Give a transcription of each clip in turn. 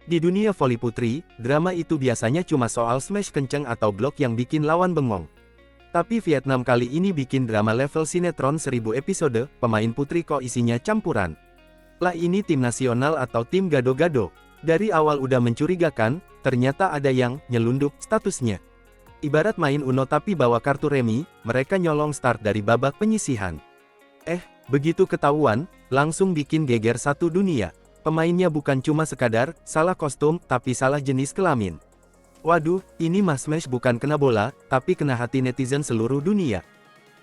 Di dunia voli putri, drama itu biasanya cuma soal smash kenceng atau blok yang bikin lawan bengong. Tapi Vietnam kali ini bikin drama level sinetron 1000 episode, pemain putri kok isinya campuran. Lah ini tim nasional atau tim gado-gado? Dari awal udah mencurigakan, ternyata ada yang nyelundup statusnya. Ibarat main Uno tapi bawa kartu remi, mereka nyolong start dari babak penyisihan. Begitu ketahuan, langsung bikin geger satu dunia. Pemainnya bukan cuma sekadar salah kostum, tapi salah jenis kelamin. Waduh, ini mah smash bukan kena bola, tapi kena hati netizen seluruh dunia.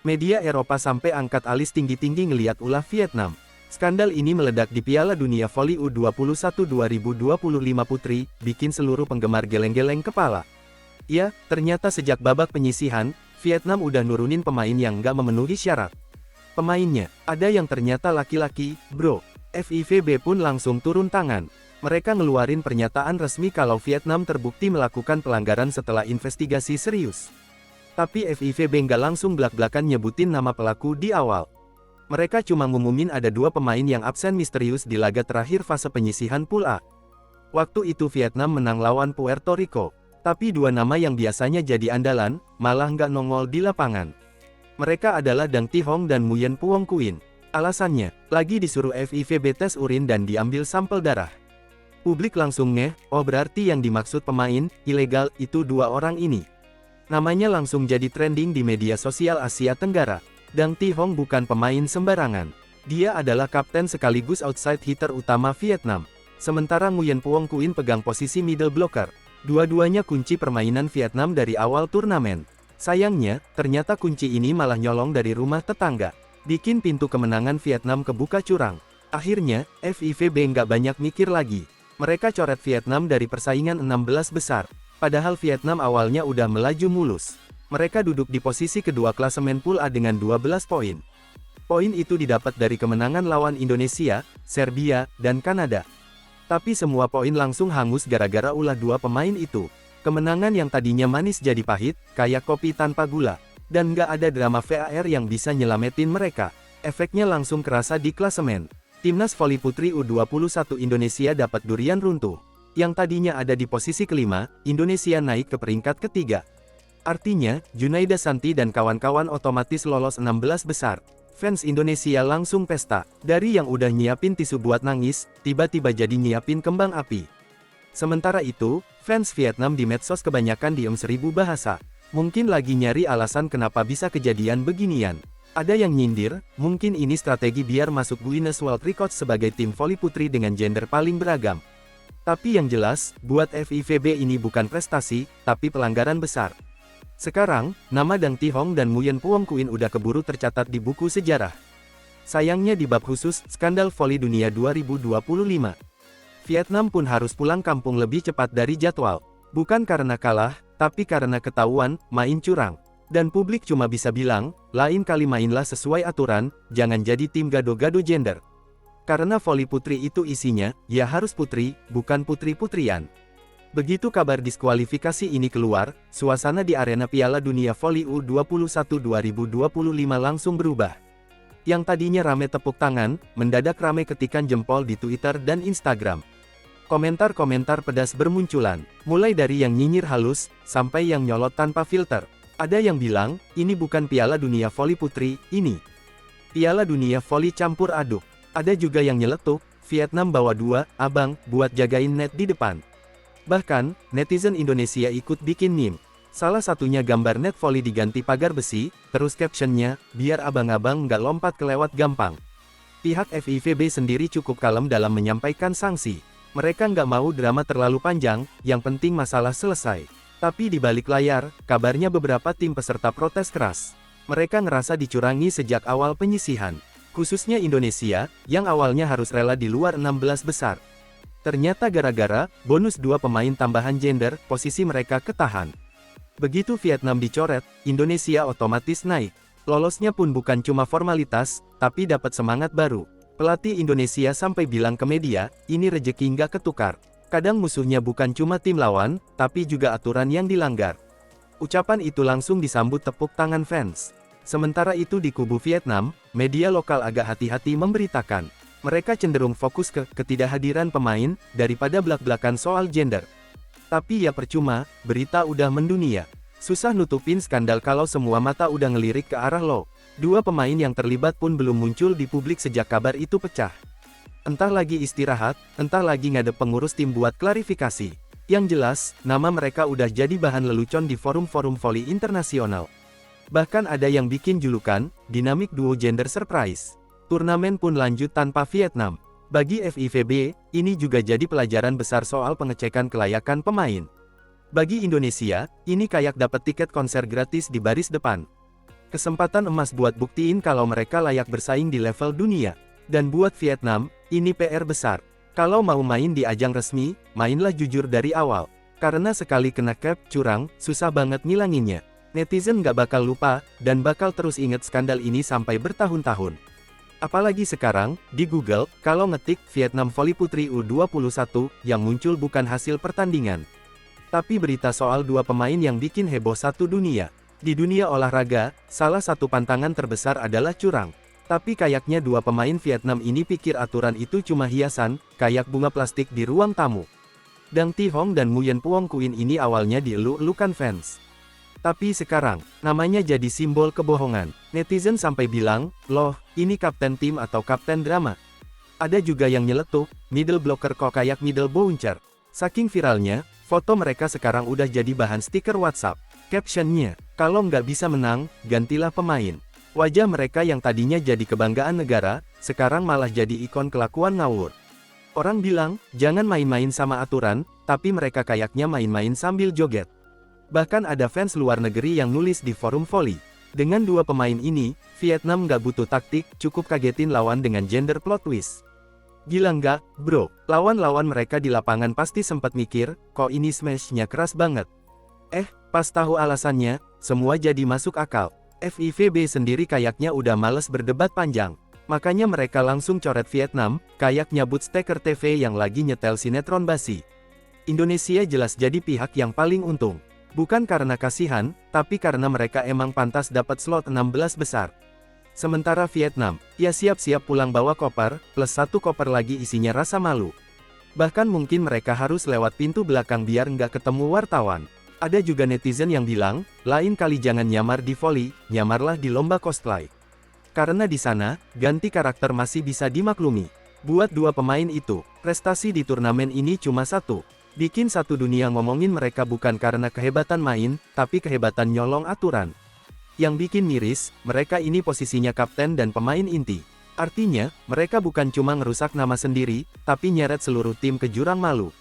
Media Eropa sampai angkat alis tinggi-tinggi ngeliat ulah Vietnam. Skandal ini meledak di Piala Dunia Voli U21 2025 Putri, bikin seluruh penggemar geleng-geleng kepala. Ya, ternyata sejak babak penyisihan, Vietnam udah nurunin pemain yang nggak memenuhi syarat. Pemainnya, ada yang ternyata laki-laki, bro. FIVB pun langsung turun tangan. Mereka ngeluarin pernyataan resmi kalau Vietnam terbukti melakukan pelanggaran setelah investigasi serius. Tapi FIVB nggak langsung blak-blakan nyebutin nama pelaku di awal. Mereka cuma ngumumin ada 2 pemain yang absen misterius di laga terakhir fase penyisihan Pool A. Waktu itu Vietnam menang lawan Puerto Rico. Tapi 2 nama yang biasanya jadi andalan, malah nggak nongol di lapangan. Mereka adalah Dang Thi Hong dan Nguyen Phuong Quynh. Alasannya, lagi disuruh FIVB tes urin dan diambil sampel darah. Publik langsung ngeh, oh berarti yang dimaksud pemain ilegal itu 2 orang ini. Namanya langsung jadi trending di media sosial Asia Tenggara. Dang Thi Hong bukan pemain sembarangan. Dia adalah kapten sekaligus outside hitter utama Vietnam. Sementara Nguyen Phuong Quynh pegang posisi middle blocker. Dua-duanya kunci permainan Vietnam dari awal turnamen. Sayangnya, ternyata kunci ini malah nyolong dari rumah tetangga. Bikin pintu kemenangan Vietnam kebuka curang. Akhirnya, FIVB nggak banyak mikir lagi. Mereka coret Vietnam dari persaingan 16 besar. Padahal Vietnam awalnya udah melaju mulus. Mereka duduk di posisi kedua klasemen Pool A dengan 12 poin. Poin itu didapat dari kemenangan lawan Indonesia, Serbia, dan Kanada. Tapi semua poin langsung hangus gara-gara ulah 2 pemain itu. Kemenangan yang tadinya manis jadi pahit, kayak kopi tanpa gula. Dan nggak ada drama VAR yang bisa nyelamatin mereka. Efeknya langsung kerasa di klasemen. Timnas voli putri U21 Indonesia dapat durian runtuh. Yang tadinya ada di posisi kelima, Indonesia naik ke peringkat ketiga. Artinya, Junaida Santi dan kawan-kawan otomatis lolos 16 besar. Fans Indonesia langsung pesta. Dari yang udah nyiapin tisu buat nangis, tiba-tiba jadi nyiapin kembang api. Sementara itu, fans Vietnam di medsos kebanyakan diem 1000 bahasa. Mungkin lagi nyari alasan kenapa bisa kejadian beginian. Ada yang nyindir, mungkin ini strategi biar masuk Guinness World Records sebagai tim voli putri dengan gender paling beragam. Tapi yang jelas, buat FIVB ini bukan prestasi, tapi pelanggaran besar. Sekarang, nama Dang Thi Hong dan Nguyen Phuong Quynh udah keburu tercatat di buku sejarah. Sayangnya di bab khusus, skandal voli dunia 2025. Vietnam pun harus pulang kampung lebih cepat dari jadwal. Bukan karena kalah, tapi karena ketahuan, main curang. Dan publik cuma bisa bilang, lain kali mainlah sesuai aturan, jangan jadi tim gado-gado gender. Karena voli putri itu isinya, ya harus putri, bukan putri-putrian. Begitu kabar diskualifikasi ini keluar, suasana di arena Piala Dunia Voli U21 2025 langsung berubah. Yang tadinya rame tepuk tangan, mendadak rame ketikan jempol di Twitter dan Instagram. Komentar-komentar pedas bermunculan, mulai dari yang nyinyir halus, sampai yang nyolot tanpa filter. Ada yang bilang, ini bukan Piala Dunia Voli Putri, ini Piala Dunia Voli campur aduk. Ada juga yang nyeletuk, Vietnam bawa 2 abang, buat jagain net di depan. Bahkan, netizen Indonesia ikut bikin meme. Salah satunya gambar net voli diganti pagar besi, terus captionnya, biar abang-abang nggak lompat kelewat gampang. Pihak FIVB sendiri cukup kalem dalam menyampaikan sanksi. Mereka nggak mau drama terlalu panjang, yang penting masalah selesai. Tapi di balik layar, kabarnya beberapa tim peserta protes keras. Mereka ngerasa dicurangi sejak awal penyisihan. Khususnya Indonesia, yang awalnya harus rela di luar 16 besar. Ternyata gara-gara, bonus 2 pemain tambahan gender, posisi mereka ketahan. Begitu Vietnam dicoret, Indonesia otomatis naik. Lolosnya pun bukan cuma formalitas, tapi dapat semangat baru. Pelatih Indonesia sampai bilang ke media, ini rejeki nggak ketukar. Kadang musuhnya bukan cuma tim lawan, tapi juga aturan yang dilanggar. Ucapan itu langsung disambut tepuk tangan fans. Sementara itu di kubu Vietnam, media lokal agak hati-hati memberitakan. Mereka cenderung fokus ke ketidakhadiran pemain, daripada belak-belakan soal gender. Tapi ya percuma, berita udah mendunia. Susah nutupin skandal kalau semua mata udah ngelirik ke arah lo. Dua pemain yang terlibat pun belum muncul di publik sejak kabar itu pecah. Entah lagi istirahat, entah lagi ngadep pengurus tim buat klarifikasi. Yang jelas, nama mereka udah jadi bahan lelucon di forum-forum voli internasional. Bahkan ada yang bikin julukan, dinamik duo gender surprise. Turnamen pun lanjut tanpa Vietnam. Bagi FIVB, ini juga jadi pelajaran besar soal pengecekan kelayakan pemain. Bagi Indonesia, ini kayak dapat tiket konser gratis di baris depan. Kesempatan emas buat buktiin kalau mereka layak bersaing di level dunia. Dan buat Vietnam, ini PR besar. Kalau mau main di ajang resmi, mainlah jujur dari awal. Karena sekali kena cap curang, susah banget ngilanginnya. Netizen nggak bakal lupa, dan bakal terus inget skandal ini sampai bertahun-tahun. Apalagi sekarang, di Google, kalau ngetik Vietnam Voli Putri U21, yang muncul bukan hasil pertandingan. Tapi berita soal dua pemain yang bikin heboh satu dunia. Di dunia olahraga, salah satu pantangan terbesar adalah curang. Tapi kayaknya dua pemain Vietnam ini pikir aturan itu cuma hiasan, kayak bunga plastik di ruang tamu. Dang Thi Hong dan Nguyen Phuong Quynh ini awalnya dieluk-elukan fans. Tapi sekarang, namanya jadi simbol kebohongan. Netizen sampai bilang, loh, ini kapten tim atau kapten drama. Ada juga yang nyeletuk, middle blocker kok kayak middle bouncer. Saking viralnya, foto mereka sekarang udah jadi bahan stiker WhatsApp. Captionnya, kalau nggak bisa menang, gantilah pemain. Wajah mereka yang tadinya jadi kebanggaan negara, sekarang malah jadi ikon kelakuan ngawur. Orang bilang, jangan main-main sama aturan, tapi mereka kayaknya main-main sambil joget. Bahkan ada fans luar negeri yang nulis di forum voli. Dengan dua pemain ini, Vietnam nggak butuh taktik, cukup kagetin lawan dengan gender plot twist. Gila nggak, bro? Lawan-lawan mereka di lapangan pasti sempat mikir, kok ini smashnya keras banget. Pas tahu alasannya, semua jadi masuk akal. FIVB sendiri kayaknya udah males berdebat panjang. Makanya mereka langsung coret Vietnam, kayak nyabut steker TV yang lagi nyetel sinetron basi. Indonesia jelas jadi pihak yang paling untung. Bukan karena kasihan, tapi karena mereka emang pantas dapat slot 16 besar. Sementara Vietnam, ya siap-siap pulang bawa koper, plus satu koper lagi isinya rasa malu. Bahkan mungkin mereka harus lewat pintu belakang biar nggak ketemu wartawan. Ada juga netizen yang bilang, lain kali jangan nyamar di voli, nyamarlah di lomba cosplay. Karena di sana, ganti karakter masih bisa dimaklumi. Buat dua pemain itu, prestasi di turnamen ini cuma satu. Bikin satu dunia ngomongin mereka bukan karena kehebatan main, tapi kehebatan nyolong aturan. Yang bikin miris, mereka ini posisinya kapten dan pemain inti. Artinya, mereka bukan cuma ngerusak nama sendiri, tapi nyeret seluruh tim ke jurang malu.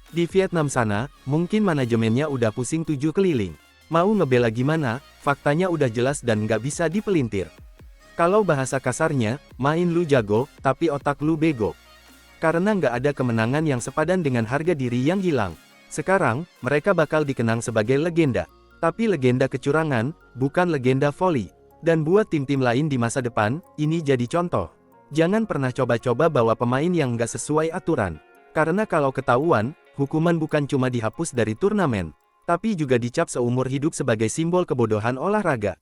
Di Vietnam sana, mungkin manajemennya udah pusing 7 keliling. Mau ngebela gimana, faktanya udah jelas dan nggak bisa dipelintir. Kalau bahasa kasarnya, main lu jago, tapi otak lu bego. Karena nggak ada kemenangan yang sepadan dengan harga diri yang hilang. Sekarang, mereka bakal dikenang sebagai legenda. Tapi legenda kecurangan, bukan legenda voli. Dan buat tim-tim lain di masa depan, ini jadi contoh. Jangan pernah coba-coba bawa pemain yang nggak sesuai aturan. Karena kalau ketahuan, hukuman bukan cuma dihapus dari turnamen, tapi juga dicap seumur hidup sebagai simbol kebodohan olahraga.